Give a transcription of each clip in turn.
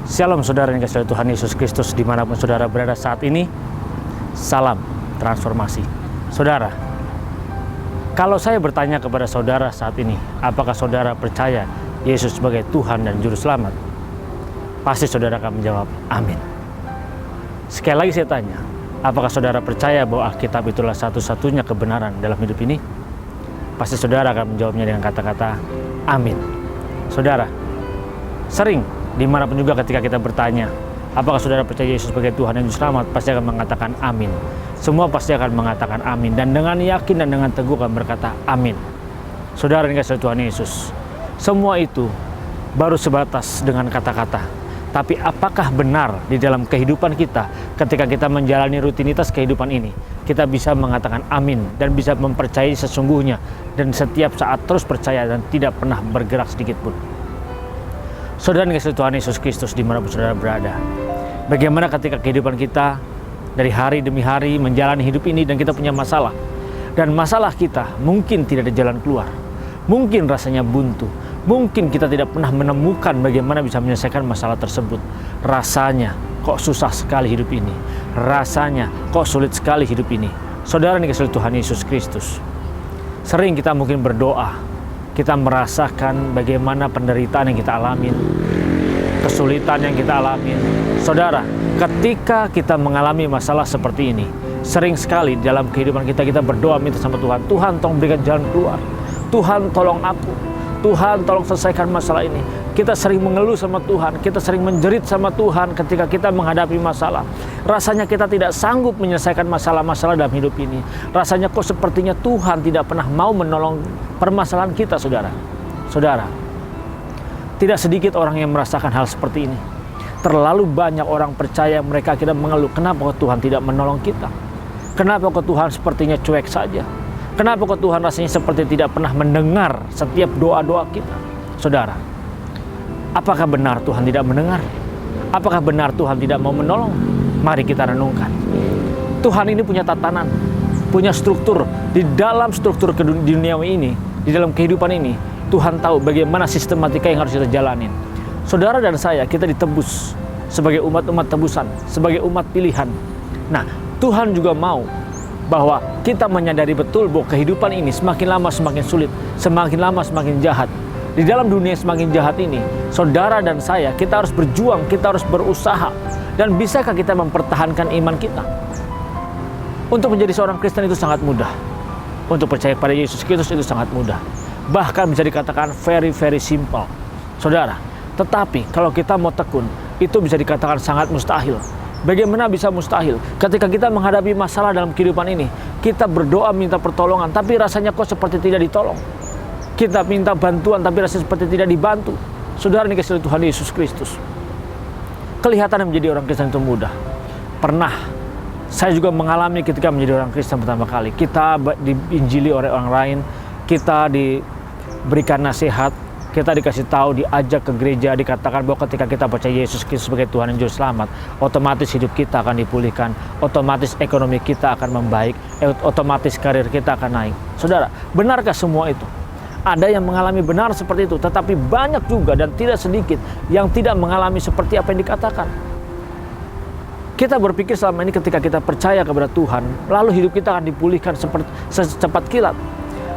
Shalom saudara yang dikasihi Tuhan Yesus Kristus dimanapun saudara berada saat ini. Salam transformasi. Saudara, kalau saya bertanya kepada saudara saat ini, apakah saudara percaya Yesus sebagai Tuhan dan Juru Selamat? Pasti saudara akan menjawab, amin. Sekali lagi saya tanya, apakah saudara percaya bahwa Alkitab itulah satu-satunya kebenaran dalam hidup ini? Pasti saudara akan menjawabnya dengan kata-kata, amin. Saudara, sering dimanapun juga ketika kita bertanya, apakah saudara percaya Yesus sebagai Tuhan dan Juru Selamat, pasti akan mengatakan amin. Semua pasti akan mengatakan amin, dan dengan yakin dan dengan teguh akan berkata amin. Saudara yang dikasihi Tuhan Yesus, semua itu baru sebatas dengan kata-kata. Tapi apakah benar di dalam kehidupan kita, ketika kita menjalani rutinitas kehidupan ini, kita bisa mengatakan amin dan bisa mempercayai sesungguhnya, dan setiap saat terus percaya dan tidak pernah bergerak sedikit pun? Saudara yang dikasihi Tuhan Yesus Kristus dimanapun saudara berada, bagaimana ketika kehidupan kita dari hari demi hari menjalani hidup ini dan kita punya masalah, dan masalah kita mungkin tidak ada jalan keluar, mungkin rasanya buntu, mungkin kita tidak pernah menemukan bagaimana bisa menyelesaikan masalah tersebut. Rasanya kok susah sekali hidup ini, rasanya kok sulit sekali hidup ini. Saudara yang dikasihi Tuhan Yesus Kristus, sering kita mungkin berdoa, kita merasakan bagaimana penderitaan yang kita alamin, kesulitan yang kita alamin. Saudara, ketika kita mengalami masalah seperti ini, sering sekali dalam kehidupan kita berdoa minta sama Tuhan, Tuhan tolong berikan jalan keluar, Tuhan tolong aku, Tuhan tolong selesaikan masalah ini. Kita sering mengeluh sama Tuhan, kita sering menjerit sama Tuhan ketika kita menghadapi masalah. Rasanya kita tidak sanggup menyelesaikan masalah-masalah dalam hidup ini. Rasanya kok sepertinya Tuhan tidak pernah mau menolong permasalahan kita, saudara. Saudara, tidak sedikit orang yang merasakan hal seperti ini. Terlalu banyak orang percaya mereka akhirnya mengeluh, kenapa kok Tuhan tidak menolong kita? Kenapa kok Tuhan sepertinya cuek saja? Kenapa kok Tuhan rasanya seperti tidak pernah mendengar setiap doa-doa kita? Saudara, apakah benar Tuhan tidak mendengar? Apakah benar Tuhan tidak mau menolong? Mari kita renungkan. Tuhan ini punya tatanan, punya struktur. Di dalam struktur duniawi ini, di dalam kehidupan ini, Tuhan tahu bagaimana sistematika yang harus kita jalanin. Saudara dan saya, kita ditebus sebagai umat-umat tebusan, sebagai umat pilihan. Nah, Tuhan juga mau bahwa kita menyadari betul bahwa kehidupan ini semakin lama semakin sulit, semakin lama semakin jahat. Di dalam dunia semakin jahat ini, saudara dan saya, kita harus berjuang, kita harus berusaha. Dan bisakah kita mempertahankan iman kita? Untuk menjadi seorang Kristen itu sangat mudah. Untuk percaya kepada Yesus Kristus itu sangat mudah. Bahkan bisa dikatakan very simple. Saudara, tetapi kalau kita mau tekun, itu bisa dikatakan sangat mustahil. Bagaimana bisa mustahil? Ketika kita menghadapi masalah dalam kehidupan ini, kita berdoa minta pertolongan, tapi rasanya kok seperti tidak ditolong. Kita minta bantuan, tapi rasanya seperti tidak dibantu. Saudara yang dikasihi Tuhan Yesus Kristus, kelihatan menjadi orang Kristen itu mudah. Pernah saya juga mengalami ketika menjadi orang Kristen pertama kali. Kita diinjili oleh orang lain, kita diberikan nasihat, kita dikasih tahu, diajak ke gereja, dikatakan bahwa ketika kita percaya Yesus Kristus sebagai Tuhan dan Juru Selamat, otomatis hidup kita akan dipulihkan, otomatis ekonomi kita akan membaik, otomatis karir kita akan naik. Saudara, benarkah semua itu? Ada yang mengalami benar seperti itu, tetapi banyak juga dan tidak sedikit yang tidak mengalami seperti apa yang dikatakan. Kita berpikir selama ini ketika kita percaya kepada Tuhan, lalu hidup kita akan dipulihkan secepat kilat.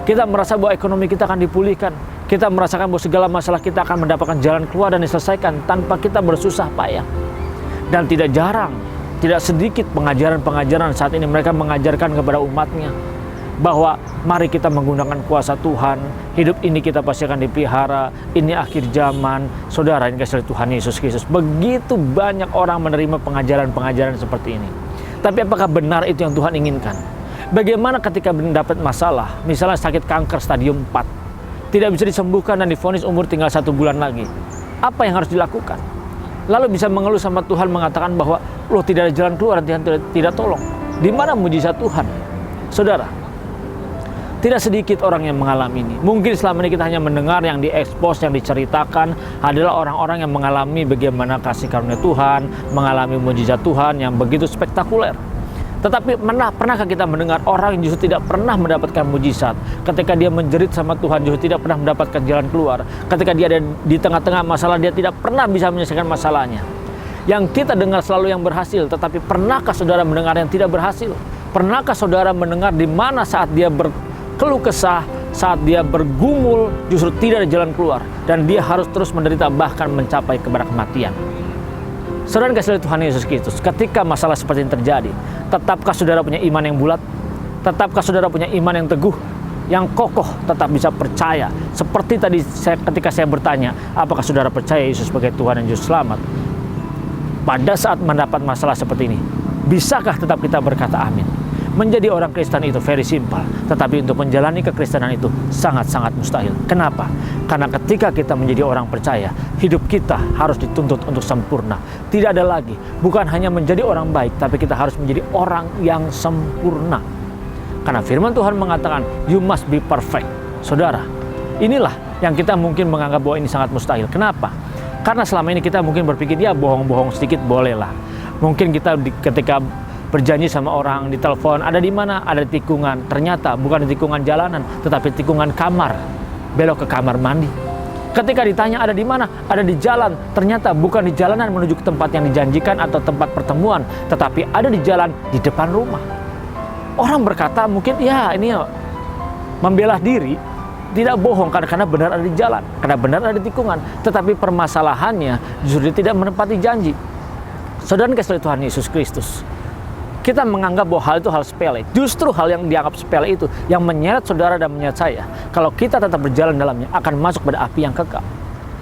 Kita merasa bahwa ekonomi kita akan dipulihkan. Kita merasakan bahwa segala masalah kita akan mendapatkan jalan keluar dan diselesaikan tanpa kita bersusah payah. Dan tidak jarang, tidak sedikit pengajaran-pengajaran saat ini mereka mengajarkan kepada umatnya bahwa mari kita menggunakan kuasa Tuhan, hidup ini kita pasti akan dipelihara, ini akhir zaman. Saudara yang dikasihi Tuhan Yesus Kristus, begitu banyak orang menerima pengajaran-pengajaran seperti ini. Tapi apakah benar itu yang Tuhan inginkan? Bagaimana ketika mendapat masalah, misalnya sakit kanker stadium 4, tidak bisa disembuhkan dan divonis umur tinggal 1 bulan lagi? Apa yang harus dilakukan? Lalu bisa mengeluh sama Tuhan mengatakan bahwa loh tidak ada jalan keluar, Tuhan tidak tolong. Di mana mujizat Tuhan? Saudara, tidak sedikit orang yang mengalami ini. Mungkin selama ini kita hanya mendengar yang diekspos, yang diceritakan adalah orang-orang yang mengalami bagaimana kasih karunia Tuhan, mengalami mujizat Tuhan yang begitu spektakuler. Tetapi pernahkah kita mendengar orang yang justru tidak pernah mendapatkan mujizat? Ketika dia menjerit sama Tuhan, justru tidak pernah mendapatkan jalan keluar. Ketika dia ada di tengah-tengah masalah, dia tidak pernah bisa menyelesaikan masalahnya. Yang kita dengar selalu yang berhasil, tetapi pernahkah saudara mendengar yang tidak berhasil? Pernahkah saudara mendengar di mana saat dia berkeluh kesah, saat dia bergumul, justru tidak ada jalan keluar, dan dia harus terus menderita bahkan mencapai kepada kematian? Saudara kasih Tuhan Yesus Kristus, ketika masalah seperti ini terjadi, tetapkah saudara punya iman yang bulat? Tetapkah saudara punya iman yang teguh, yang kokoh, tetap bisa percaya? Seperti tadi ketika saya bertanya, apakah saudara percaya Yesus sebagai Tuhan dan Juru Selamat? Pada saat mendapat masalah seperti ini, bisakah tetap kita berkata amin? Menjadi orang Kristen itu very simple, tetapi untuk menjalani kekristenan itu sangat-sangat mustahil. Kenapa? Karena ketika kita menjadi orang percaya, hidup kita harus dituntut untuk sempurna. Tidak ada lagi, bukan hanya menjadi orang baik, tapi kita harus menjadi orang yang sempurna. Karena firman Tuhan mengatakan, you must be perfect. Saudara, inilah yang kita mungkin menganggap bahwa ini sangat mustahil. Kenapa? Karena selama ini kita mungkin berpikir, ya bohong-bohong sedikit bolehlah. Mungkin kita ketika berjanji sama orang di telepon, ada di mana? Ada di tikungan. Ternyata bukan di tikungan jalanan, tetapi tikungan kamar. Belok ke kamar mandi. Ketika ditanya ada di mana? Ada di jalan. Ternyata bukan di jalanan menuju ke tempat yang dijanjikan atau tempat pertemuan, tetapi ada di jalan di depan rumah. Orang berkata mungkin, ya ini membela diri. Tidak bohong karena benar ada di jalan, karena benar ada di tikungan. Tetapi permasalahannya justru dia tidak menepati janji. Saudara kasih Tuhan Yesus Kristus, kita menganggap bahwa hal itu hal sepele. Justru hal yang dianggap sepele itu yang menyeret saudara dan menyeret saya, kalau kita tetap berjalan dalamnya, akan masuk pada api yang kekal.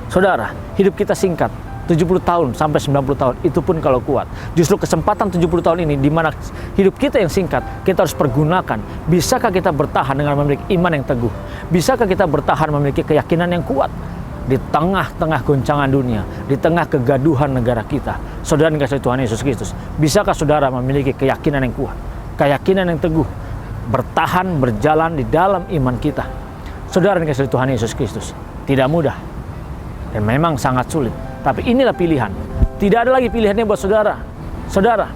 Saudara, hidup kita singkat, 70 tahun sampai 90 tahun, itu pun kalau kuat. Justru kesempatan 70 tahun ini, di mana hidup kita yang singkat, kita harus pergunakan. Bisakah kita bertahan dengan memiliki iman yang teguh? Bisakah kita bertahan memiliki keyakinan yang kuat? Di tengah-tengah goncangan dunia, di tengah kegaduhan negara kita, saudara yang kasih Tuhan Yesus Kristus, bisakah saudara memiliki keyakinan yang kuat, keyakinan yang teguh, bertahan, berjalan di dalam iman kita? Saudara yang kasih Tuhan Yesus Kristus, tidak mudah dan memang sangat sulit, tapi inilah pilihan. Tidak ada lagi pilihannya buat saudara. Saudara,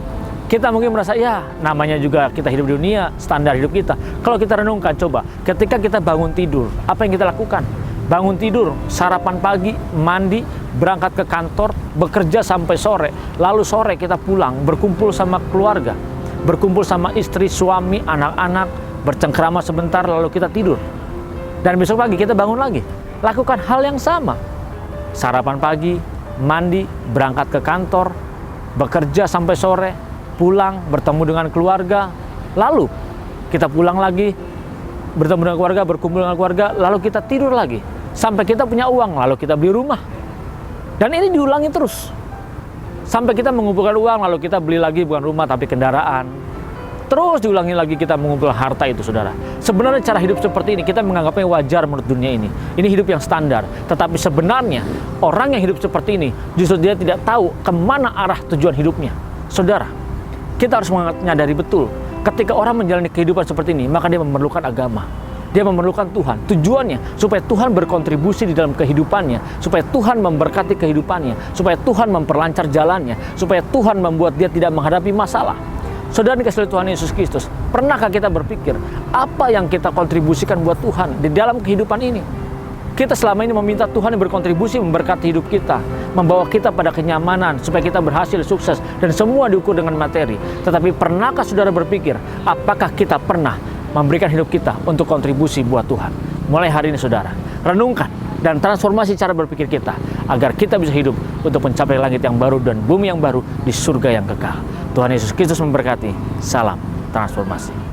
kita mungkin merasa, ya namanya juga kita hidup di dunia, standar hidup kita. Kalau kita renungkan, coba, ketika kita bangun tidur, apa yang kita lakukan? Bangun tidur, sarapan pagi, mandi, berangkat ke kantor, bekerja sampai sore. Lalu sore kita pulang, berkumpul sama keluarga, berkumpul sama istri, suami, anak-anak, bercengkrama sebentar, lalu kita tidur. Dan besok pagi kita bangun lagi, lakukan hal yang sama. Sarapan pagi, mandi, berangkat ke kantor, bekerja sampai sore, pulang, bertemu dengan keluarga, lalu kita pulang lagi, bertemu dengan keluarga, berkumpul dengan keluarga, lalu kita tidur lagi. Sampai kita punya uang, lalu kita beli rumah. Dan ini diulangi terus. Sampai kita mengumpulkan uang, lalu kita beli lagi bukan rumah tapi kendaraan. Terus diulangi lagi kita mengumpulkan harta itu, saudara. Sebenarnya cara hidup seperti ini kita menganggapnya wajar menurut dunia ini. Ini hidup yang standar. Tetapi sebenarnya orang yang hidup seperti ini justru dia tidak tahu kemana arah tujuan hidupnya. Saudara, kita harus menyadari betul, ketika orang menjalani kehidupan seperti ini, maka dia memerlukan agama. Dia memerlukan Tuhan. Tujuannya supaya Tuhan berkontribusi di dalam kehidupannya, supaya Tuhan memberkati kehidupannya, supaya Tuhan memperlancar jalannya, supaya Tuhan membuat dia tidak menghadapi masalah. Saudara dikasihi Tuhan Yesus Kristus, pernahkah kita berpikir apa yang kita kontribusikan buat Tuhan di dalam kehidupan ini? Kita selama ini meminta Tuhan yang berkontribusi memberkati hidup kita, membawa kita pada kenyamanan supaya kita berhasil, sukses, dan semua diukur dengan materi. Tetapi pernahkah saudara berpikir, apakah kita pernah memberikan hidup kita untuk kontribusi buat Tuhan? Mulai hari ini saudara, renungkan dan transformasi cara berpikir kita agar kita bisa hidup untuk mencapai langit yang baru dan bumi yang baru di surga yang kekal. Tuhan Yesus Kristus memberkati. Salam transformasi.